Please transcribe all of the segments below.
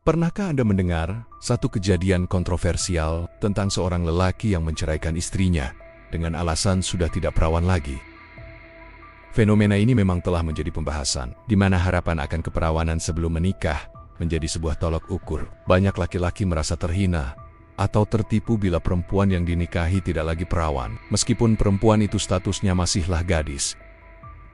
Pernahkah Anda mendengar satu kejadian kontroversial tentang seorang lelaki yang menceraikan istrinya dengan alasan sudah tidak perawan lagi? Fenomena ini memang telah menjadi pembahasan, di mana harapan akan keperawanan sebelum menikah menjadi sebuah tolak ukur. Banyak laki-laki merasa terhina atau tertipu bila perempuan yang dinikahi tidak lagi perawan, meskipun perempuan itu statusnya masihlah gadis.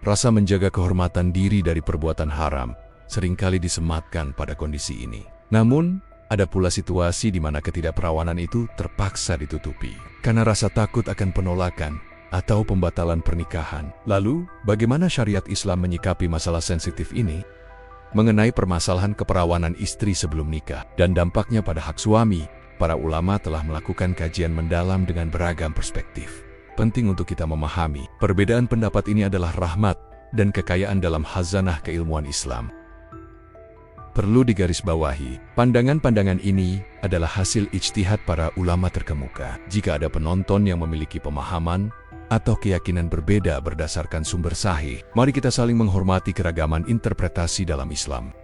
Rasa menjaga kehormatan diri dari perbuatan haram seringkali disematkan pada kondisi ini. Namun, ada pula situasi di mana ketidakperawanan itu terpaksa ditutupi karena rasa takut akan penolakan atau pembatalan pernikahan. Lalu, bagaimana syariat Islam menyikapi masalah sensitif ini? Mengenai permasalahan keperawanan istri sebelum nikah dan dampaknya pada hak suami, para ulama telah melakukan kajian mendalam dengan beragam perspektif. Penting untuk kita memahami, perbedaan pendapat ini adalah rahmat dan kekayaan dalam khazanah keilmuan Islam. Perlu digarisbawahi, pandangan-pandangan ini adalah hasil ijtihad para ulama terkemuka. Jika ada penonton yang memiliki pemahaman atau keyakinan berbeda berdasarkan sumber sahih, mari kita saling menghormati keragaman interpretasi dalam Islam.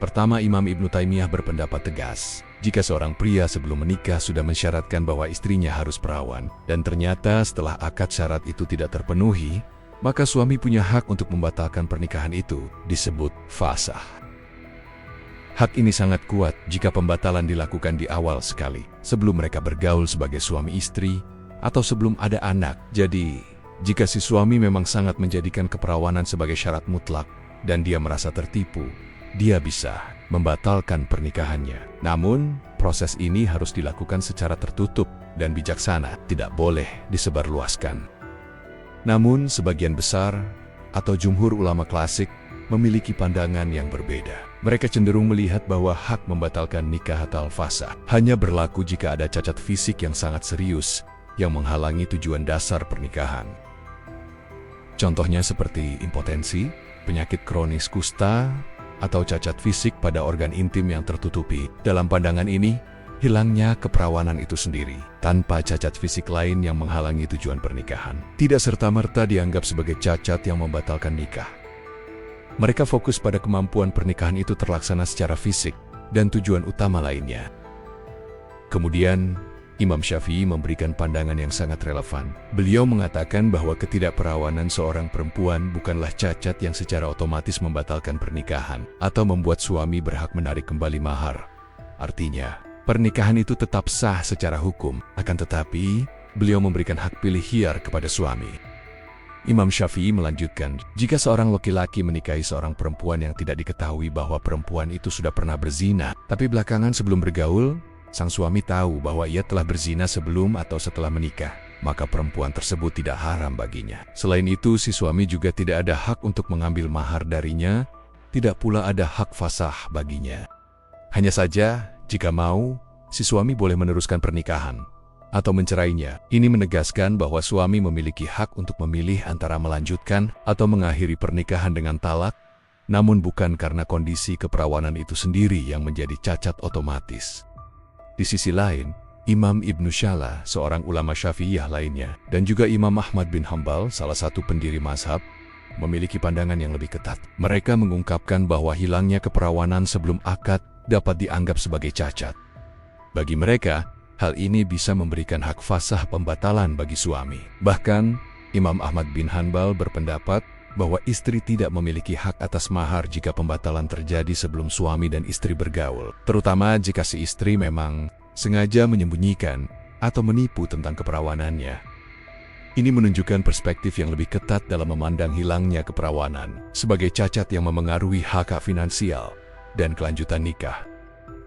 Pertama, Imam Ibnu Taimiyah berpendapat tegas, jika seorang pria sebelum menikah sudah mensyaratkan bahwa istrinya harus perawan, dan ternyata setelah akad syarat itu tidak terpenuhi, maka suami punya hak untuk membatalkan pernikahan itu, disebut fasakh. Hak ini sangat kuat jika pembatalan dilakukan di awal sekali, sebelum mereka bergaul sebagai suami istri, atau sebelum ada anak. Jadi, jika si suami memang sangat menjadikan keperawanan sebagai syarat mutlak, dan dia merasa tertipu, dia bisa membatalkan pernikahannya. Namun, proses ini harus dilakukan secara tertutup dan bijaksana, tidak boleh disebarluaskan. Namun, sebagian besar atau jumhur ulama klasik memiliki pandangan yang berbeda. Mereka cenderung melihat bahwa hak membatalkan nikah atau fasakh hanya berlaku jika ada cacat fisik yang sangat serius yang menghalangi tujuan dasar pernikahan. Contohnya seperti impotensi, penyakit kronis kusta, atau cacat fisik pada organ intim yang tertutupi. Dalam pandangan ini, hilangnya keperawanan itu sendiri, tanpa cacat fisik lain yang menghalangi tujuan pernikahan, tidak serta-merta dianggap sebagai cacat yang membatalkan nikah. Mereka fokus pada kemampuan pernikahan itu terlaksana secara fisik dan tujuan utama lainnya. Kemudian, Imam Syafi'i memberikan pandangan yang sangat relevan. Beliau mengatakan bahwa ketidakperawanan seorang perempuan bukanlah cacat yang secara otomatis membatalkan pernikahan atau membuat suami berhak menarik kembali mahar. Artinya, pernikahan itu tetap sah secara hukum, akan tetapi beliau memberikan hak pilih khiyar kepada suami. Imam Syafi'i melanjutkan, jika seorang laki-laki menikahi seorang perempuan yang tidak diketahui bahwa perempuan itu sudah pernah berzina, tapi belakangan sebelum bergaul, sang suami tahu bahwa ia telah berzina sebelum atau setelah menikah, maka perempuan tersebut tidak haram baginya. Selain itu, si suami juga tidak ada hak untuk mengambil mahar darinya, tidak pula ada hak fasakh baginya. Hanya saja, jika mau, si suami boleh meneruskan pernikahan atau mencerainya. Ini menegaskan bahwa suami memiliki hak untuk memilih antara melanjutkan atau mengakhiri pernikahan dengan talak, namun bukan karena kondisi keperawanan itu sendiri yang menjadi cacat otomatis. Di sisi lain, Imam Ibnu Syala, seorang ulama Syafi'iyah lainnya, dan juga Imam Ahmad bin Hambal, salah satu pendiri mazhab, memiliki pandangan yang lebih ketat. Mereka mengungkapkan bahwa hilangnya keperawanan sebelum akad dapat dianggap sebagai cacat. Bagi mereka, hal ini bisa memberikan hak fasakh pembatalan bagi suami. Bahkan, Imam Ahmad bin Hanbal berpendapat bahwa istri tidak memiliki hak atas mahar jika pembatalan terjadi sebelum suami dan istri bergaul, terutama jika si istri memang sengaja menyembunyikan atau menipu tentang keperawanannya. Ini menunjukkan perspektif yang lebih ketat dalam memandang hilangnya keperawanan sebagai cacat yang memengaruhi hak finansial dan kelanjutan nikah.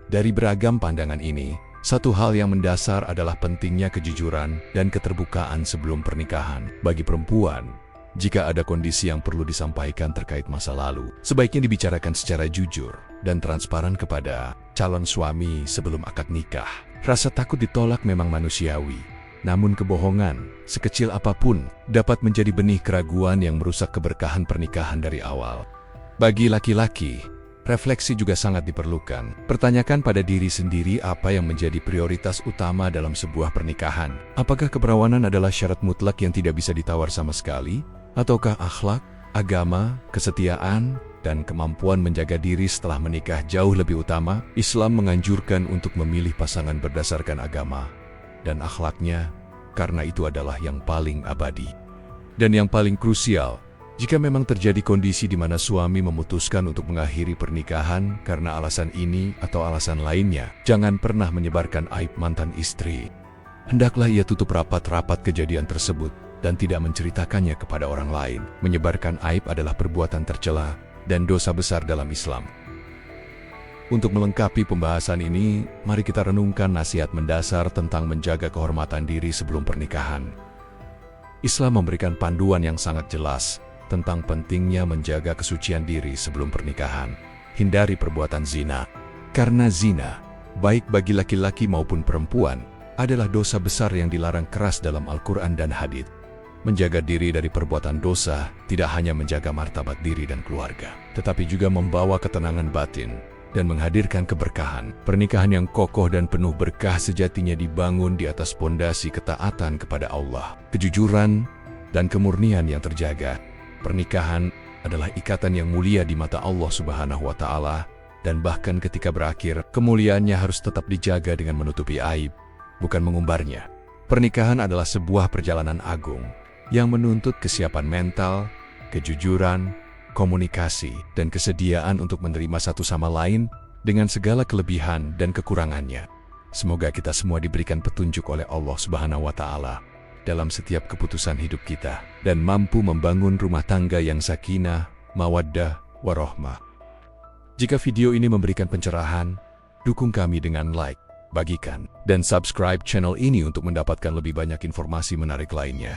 Dari beragam pandangan ini, satu hal yang mendasar adalah pentingnya kejujuran dan keterbukaan sebelum pernikahan. Bagi perempuan, jika ada kondisi yang perlu disampaikan terkait masa lalu, sebaiknya dibicarakan secara jujur dan transparan kepada calon suami sebelum akad nikah. Rasa takut ditolak memang manusiawi, namun kebohongan, sekecil apapun, dapat menjadi benih keraguan yang merusak keberkahan pernikahan dari awal. Bagi laki-laki, refleksi juga sangat diperlukan. Pertanyakan pada diri sendiri apa yang menjadi prioritas utama dalam sebuah pernikahan. Apakah keperawanan adalah syarat mutlak yang tidak bisa ditawar sama sekali? Ataukah akhlak, agama, kesetiaan, dan kemampuan menjaga diri setelah menikah jauh lebih utama, Islam menganjurkan untuk memilih pasangan berdasarkan agama dan akhlaknya, karena itu adalah yang paling abadi. Dan yang paling krusial, jika memang terjadi kondisi di mana suami memutuskan untuk mengakhiri pernikahan karena alasan ini atau alasan lainnya, jangan pernah menyebarkan aib mantan istri. Hendaklah ia tutup rapat-rapat kejadian tersebut dan tidak menceritakannya kepada orang lain. Menyebarkan aib adalah perbuatan tercela dan dosa besar dalam Islam. Untuk melengkapi pembahasan ini, mari kita renungkan nasihat mendasar tentang menjaga kehormatan diri sebelum pernikahan. Islam memberikan panduan yang sangat jelas tentang pentingnya menjaga kesucian diri sebelum pernikahan. Hindari perbuatan zina. Karena zina, baik bagi laki-laki maupun perempuan, adalah dosa besar yang dilarang keras dalam Al-Quran dan hadits. Menjaga diri dari perbuatan dosa tidak hanya menjaga martabat diri dan keluarga, tetapi juga membawa ketenangan batin dan menghadirkan keberkahan. Pernikahan yang kokoh dan penuh berkah sejatinya dibangun di atas pondasi ketaatan kepada Allah, kejujuran, dan kemurnian yang terjaga. Pernikahan adalah ikatan yang mulia di mata Allah Subhanahu wa Ta'ala, dan bahkan ketika berakhir, kemuliaannya harus tetap dijaga dengan menutupi aib, bukan mengumbarnya. Pernikahan adalah sebuah perjalanan agung yang menuntut kesiapan mental, kejujuran, komunikasi, dan kesediaan untuk menerima satu sama lain dengan segala kelebihan dan kekurangannya. Semoga kita semua diberikan petunjuk oleh Allah Subhanahu wa Ta'ala dalam setiap keputusan hidup kita dan mampu membangun rumah tangga yang sakinah, mawaddah, warahmah. Jika video ini memberikan pencerahan, dukung kami dengan like, bagikan, dan subscribe channel ini untuk mendapatkan lebih banyak informasi menarik lainnya.